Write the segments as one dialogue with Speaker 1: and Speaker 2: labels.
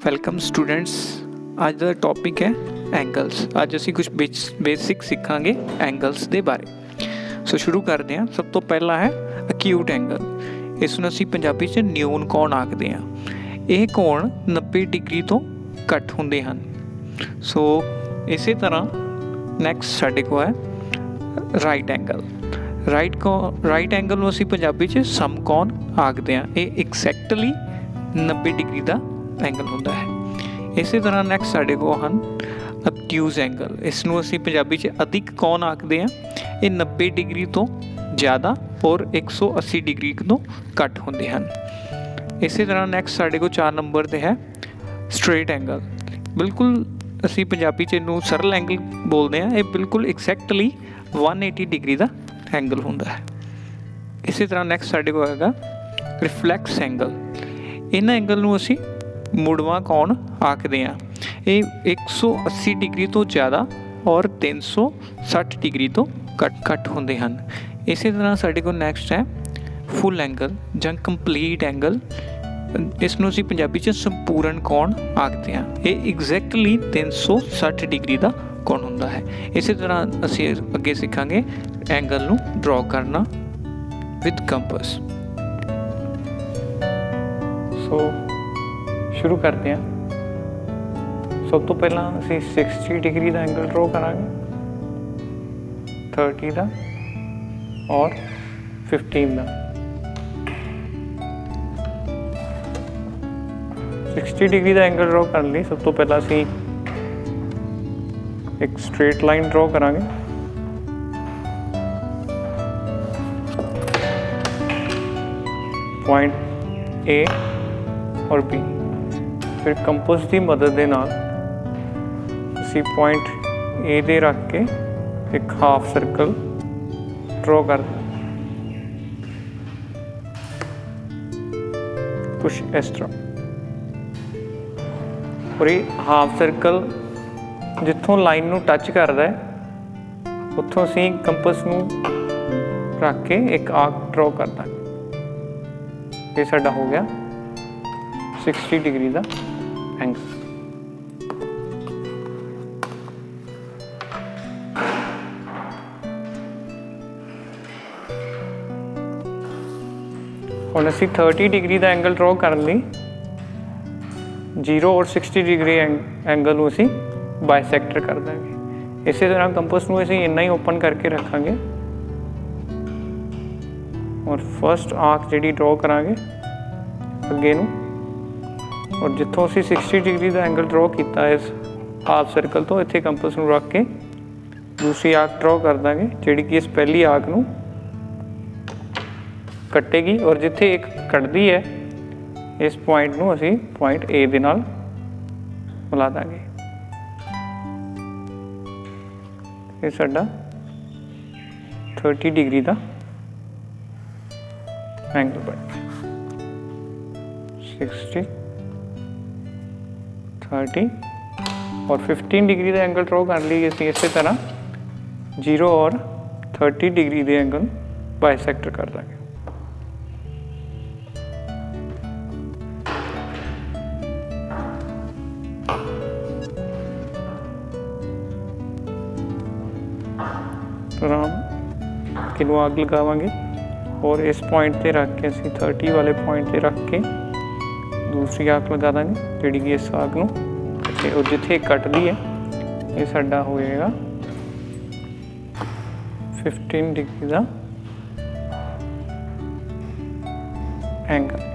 Speaker 1: Welcome students. आज का topic है एंगल्स। आज असी कुछ बेसिक सीखांगे एंगल्स के बारे। सो शुरू करते हैं। सब तो पहला है अक्यूट एंगल। इसनूं असी पंजाबी च न्यून कोण आखदे हां। यह कोण 90 डिग्री तो घट हुंदे हन। सो इसी तरह नैक्सट साडे को है राइट एंगल। राइट एंगल नूं असी पंजाबी च समकोण आखदे हां। ये एक्जैक्टली 90 डिग्री का एंगल होंदा है। इसी तरह नैक्सट साडे को हन ऑब्ट्यूज एंगल। इसनूं असी पंजाबी च अधिक कोण आखदे हां। ये 90 डिग्री तो ज़्यादा और 180 डिग्री तो घट होंदे हन। इसी तरह नैक्सट साडे को 4 नंबर ते है स्ट्रेट एंगल। बिल्कुल असी पंजाबी च इनू सरल एंगल बोलते हैं। ये बिल्कुल एक्जैक्टली 180 डिग्री का एंगल होंदा है। इसी तरह नैक्सट साडे को हैगा रिफ्लैक्स एंगल। इन्हां एंगल नूं असी मुड़वा कोण आखदे हां। ये 180 डिग्री तो ज़्यादा और 360 डिग्री तो घट होंदे हन। इसी तरह साडे को नैक्सट है फुल एंगल जां कंप्लीट एंगल। इसनूं असी पंजाबी च संपूर्ण कोण आखदे हां। ये एग्जैक्टली 360 डिग्री का कोण हुंदा है। इसी तरह असी अगे सीखांगे एंगल नूं ड्रॉ करना विद कंपस। सो शुरू करते हैं। सब तो पहला असी 60 डिग्री का एंगल ड्रॉ करांगे, 30 का और 15 का। 60 डिग्री का एंगल ड्रॉ करने लिए सब तो पहला असी एक स्ट्रेट लाइन ड्रॉ करांगे। पॉइंट ए और बी। फिर कंपस की मदद के नाल असी पॉइंट ए दे रख के एक हाफ सर्कल ड्रॉ कर कुछ इस तरह। और ये हाफ सर्कल जिथों लाइन नूं टच करता है उत्थों असी कंपस नूं रख के एक आर्क ड्रॉ कर देंगे। ये साडा हो गया 60 डिग्री का एंगल। हुण असी 30 डिग्री का एंगल ड्रॉ करने लई 0 और 60 डिग्री एंगल नूं असी बाइसैक्टर कर देंगे। इसी तरह कंपस नूं असी इन्ना ही ओपन करके रखांगे और फर्स्ट आर्क जिहड़ी ड्रॉ करांगे अगे नूं। और जिथों असी 60 डिग्री का एंगल ड्रॉ किया इस हाफ सर्कल तो इत्थे कंपस नूं रख के दूसरी आर्क ड्रॉ कर देंगे जिहड़ी कि इस पहली आर्क नूं कटेगी। और जिथे एक कटदी है इस पॉइंट नूं असी पॉइंट ए दे नाल मिला देंगे। ये साडा 30 डिग्री का एंगल बन गया। 60 30 और 15 डिग्री का एंगल ड्रॉ कर लिए इसी तरह 0 और 30 डिग्री के एंगल बाइसेक्टर कर देंगे। किनू आग लगावांगे और इस पॉइंट पे रख के असी 30 वाले पॉइंट पे रख के दूसरी आग लगा देंगे जिहड़ी कि इस आग नूं और जिथे कटदी है ये साडा होएगा 15 डिग्री का एंगल।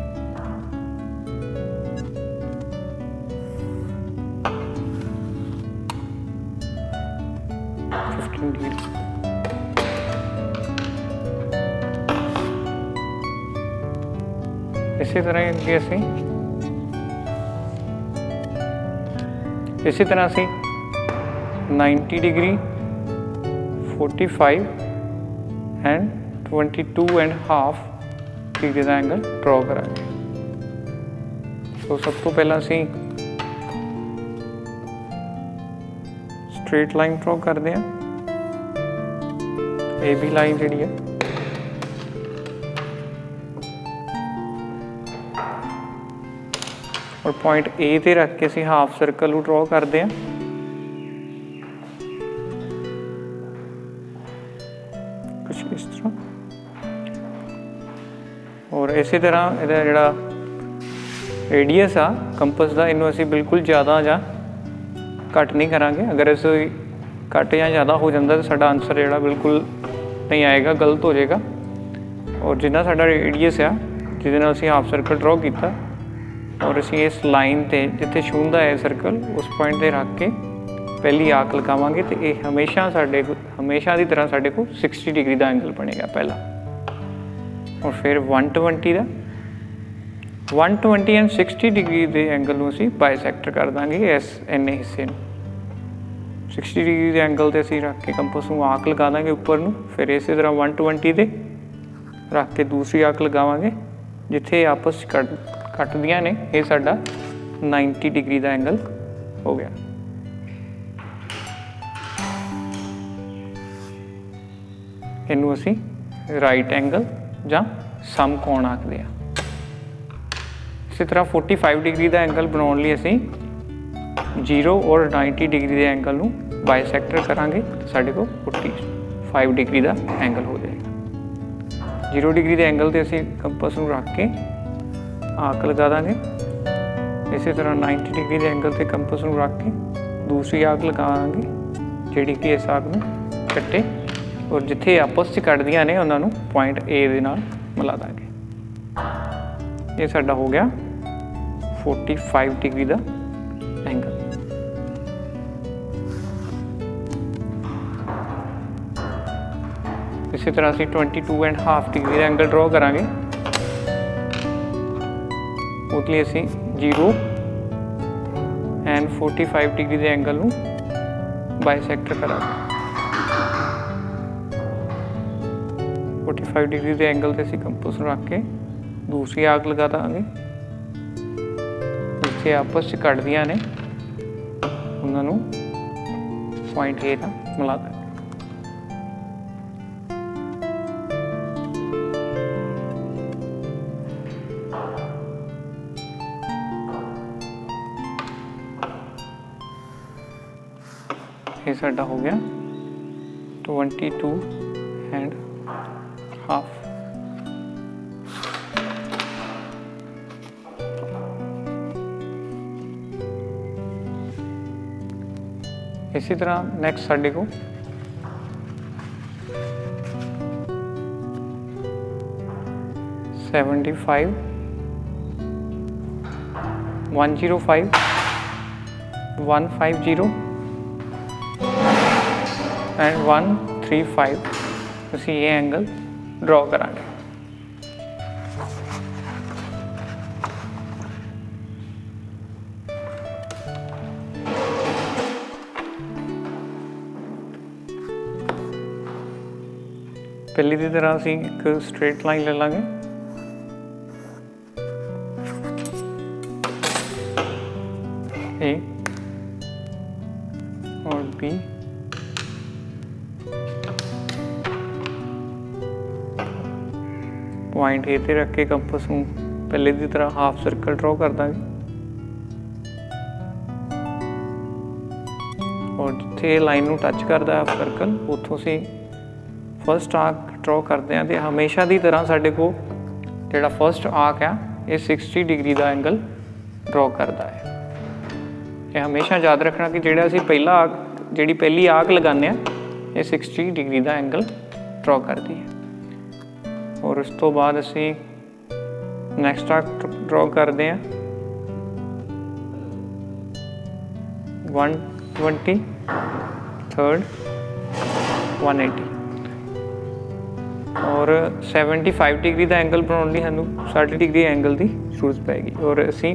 Speaker 1: इसी तरह असी 90 डिग्री 45 एंड 22.5 डिग्री का एंगल ड्रॉ करांगे। तो सब तो पहला असी स्ट्रेट लाइन ड्रॉ करते हैं। ए बी लाइन जी है और पॉइंट ए ते रख के असीं हाफ सर्कल नूं ड्रॉ करते हैं। कुछ इस तरह। और इसी तरह इहदा जिहड़ा रेडियस आ कंपस का, इनू असीं बिल्कुल ज़्यादा जां घट नहीं करांगे। अगर असीं घट या ज़्यादा हो जाता तो साडा आंसर जिहड़ा बिल्कुल नहीं आएगा, गलत हो जाएगा। और जिन्ना साडा रेडियस आ जिहदे नाल असीं हाफ सर्कल ड्रॉ किया, और असीं इस लाइन ते जिथे छूंदा है सर्कल उस पॉइंट ते रख के पहली आर्क लगावांगे तो ये हमेशा की तरह साडे को 60 डिग्री का एंगल बनेगा पहला। और फिर 120 का 120 एंड 60 डिग्री के एंगल में असीं बाइसैक्टर कर देंगे इस इन्ने हिस्से 60 डिग्री के एंगल से असीं रख के कंपस में आर्क लगा देंगे उपर नूं। फिर इस तरह 120 से रख के दूसरी आर्क लगावांगे जिथे आपस कटदियां ने, ये साडा 90 डिग्री का एंगल हो गया। इनू असीं राइट एंगल जां समकोण आखदे आ। इसी तरह 45 डिग्री का एंगल बनाने लिए असीं 0 और 90 डिग्री के एंगल नूं बाइसैक्टर करांगे तो साडे को 45 डिग्री का एंगल हो जाएगा। 0 डिग्री के एंगल ते असीं कंपस नूं रख के आर्क लगा देंगे। इसी तरह 90 डिग्री के एंगल से कंपस नूं रख के दूसरी आर्क लगावांगे जिहड़ी कि इस आर्क नूं कट्टे, और जिथे आपस च कटदियां ने उन्हां नूं पॉइंट ए दे नाल मिला देंगे। ये साडा हो गया 45 डिग्री का एंगल। इसी तरह असीं 22.5 डिग्री का एंगल ड्रॉ करांगे। उसके लिए असीं 0 एंड 45 डिग्री के एंगल नूं बाइसैक्टर करांगे। 45 डिग्री के एंगल से असीं कंपस नूं रख के दूसरी आर्क लगा देंगे जिथे आपस च कटदियां ने उन्हां नूं पॉइंट ए नाल मिला देंगे। ये साडा हो गया 22.5। इसी तरह नेक्स्ट साडे को 75, 105, 150 एंड 135 असीं ये एंगल ड्रॉ करांगे। पहली की तरह असीं एक स्ट्रेट लाइन ले लांगे। ए और बी पॉइंट ए ते रख के कंपस नूं पहले की तरह हाफ सर्कल ड्रॉ कर देंगे, और जिथे लाइन नूं टच करता हाफ सर्कल उत्थों असीं फर्स्ट आर्क ड्रॉ करते हैं। तो हमेशा की तरह साडे को जिहड़ा फर्स्ट आर्क आ ये 60 डिग्री का एंगल ड्रॉ करता है। ये हमेशा याद रखना कि जिहड़ा असीं पहला आर्क जिहड़ी पहली आर्क लगाने ये 60 डिग्री का एंगल ड्रॉ करती है। और उस तो बाद असीं नैक्सट आर्क ड्रॉ करते हैं 120, थर्ड 180, और 75 डिग्री का एंगल बनाने लिए सानू 60 डिग्री एंगल की जरूरत पैगी। और असीं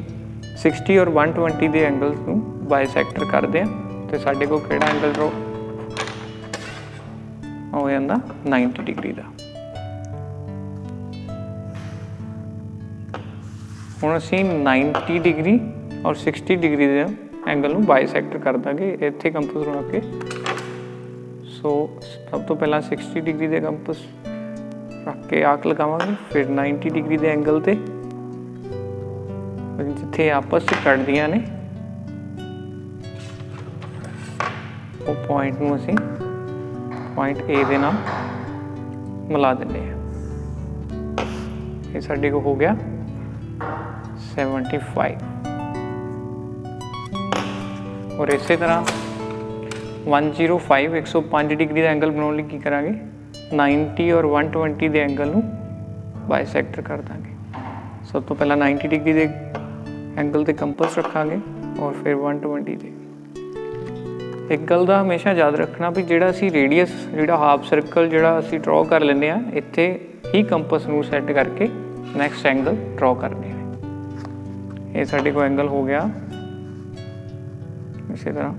Speaker 1: 60 और 120 के एंगल्स को बाइसैक्टर करते हैं तो साडे को किहड़ा एंगल ड्रॉ हो जाता 90 डिग्री का। हुण असीं 90 डिग्री और 60 डिग्री के एंगल को बाइसैक्टर कर देंगे इत्थे कंपस रख के। सो सब तो पहला 60 डिग्री के कंपस रख के आर्क लगावांगे, फिर 90 डिग्री के एंगल ते जिथे जिथे आपस च कटदियां ने वो पॉइंट नूं असीं पॉइंट ए दे नाल मिला दिंदे हैं। ये साडे को हो गया 75। और इस तरह 105 105 डिग्री का एंगल बनाने की करांगे 90 और 120 के एंगल नूं बाइसैक्टर कर देंगे। सब तो पहला 90 डिग्री के एंगल ते कंपस रखांगे और फिर 120 दे। एक गल का हमेशा याद रखना भी जिहड़ा असी रेडियस जिहड़ा हाफ सर्कल जिहड़ा असी ड्रॉ कर लेंदे आ इत्थे ही कंपस नूं सैट करके नैक्सट एंगल ड्रॉ करने हैं। ये साडे को एंगल हो गया इसी तरह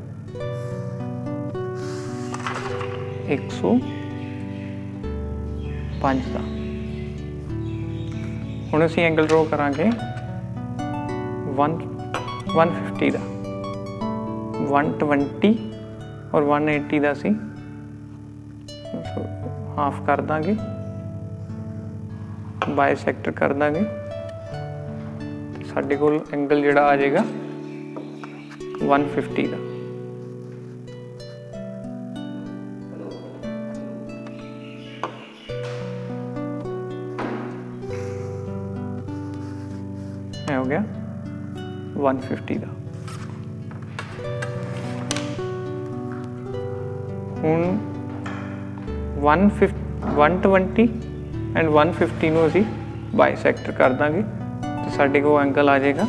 Speaker 1: 105 का। हुण असीं एंगल ड्रॉ करांगे 150 का, 120 और 180 का असीं हाफ कर देंगे, बाइसैक्टर कर देंगे। साडे कोल एंगल जिहड़ा आ जाएगा 150 का। हो गया 150 का। हुण 120 एंड 150 नूं असीं बाइसैक्टर कर देंगे तो साडे को एंगल आ जाएगा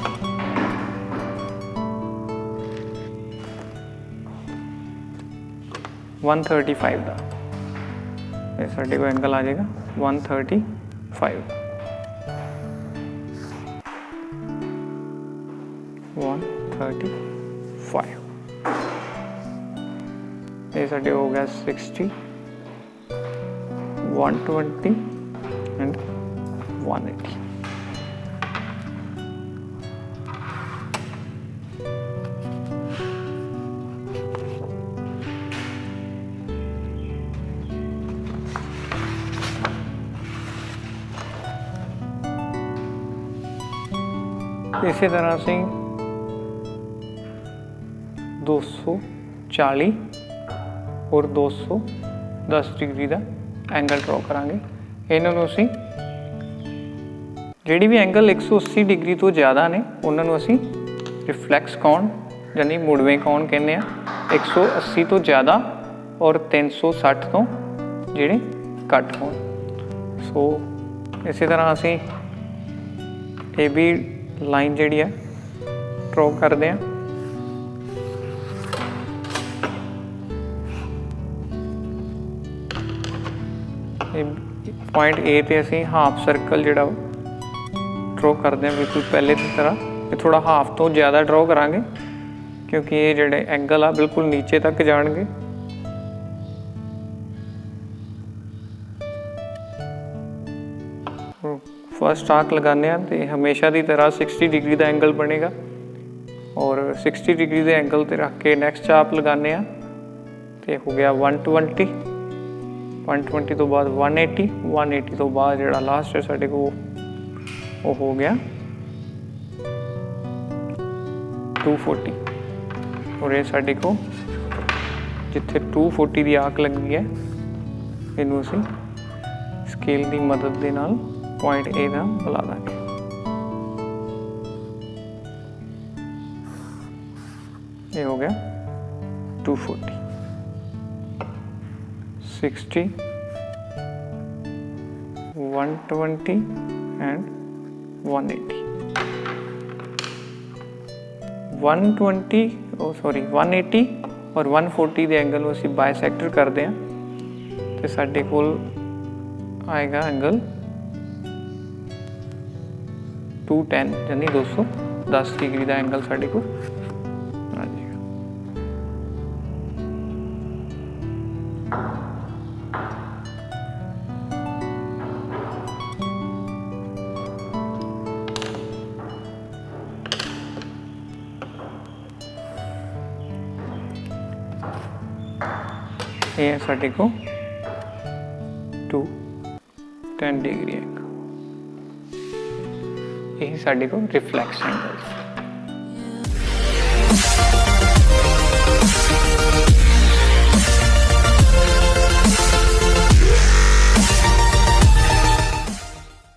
Speaker 1: 135 का। ये साडे को एंगल आ जाएगा 135। 135 ये साडे हो गया 60, 120 एंड 180। इसी तरह से 240 और 210 डिग्री का एंगल ड्रॉ करांगे। इन्होंने असीं जिहड़ी भी एंगल 180 डिग्री तो ज़्यादा ने उन्होंने असीं रिफ्लैक्स कोण यानी मुड़वे कोण कहने आ। 180 तो ज़्यादा और 360 तो जिहड़े घट होण। सो इसी तरह असीं ये भी लाइन जिहड़ी है ड्रॉ करते हैं। पॉइंट ए ते असीं हाफ सर्कल जिहड़ा ड्रॉ करते हैं बिल्कुल पहले की तरह। ये थोड़ा हाफ तो ज़्यादा ड्रॉ करांगे क्योंकि ये जिहड़े एंगल आ बिल्कुल नीचे तक जाणगे। फर्स्ट आर्क लगाने हैं तो हमेशा की तरह 60 डिग्री का एंगल बनेगा और 60 डिग्री के एंगल ते रख के नैक्सट चाप लगाने हैं तो हो गया 120, 120 तो बाद 180, 180 तो बाद जिहड़ा लास्ट है साडे को वो हो गया 240। और ये साडे को जिथे 240 की आर्क लगी है इनू असीं स्केल की मदद दे नाल पॉइंट ए नाल मिला देंगे। ये हो गया 240, 60, 120 एंड 180। 180 और 140 के एंगल में असीं बाइसैक्टर करते हैं तो साडे कोल आएगा एंगल 210 यानी 210 डिग्री का एंगल साडे को आ जाएगा। ये है साडे को 210 डिग्री एंगल। यही साडे को रिफ्लैक्स एंगल।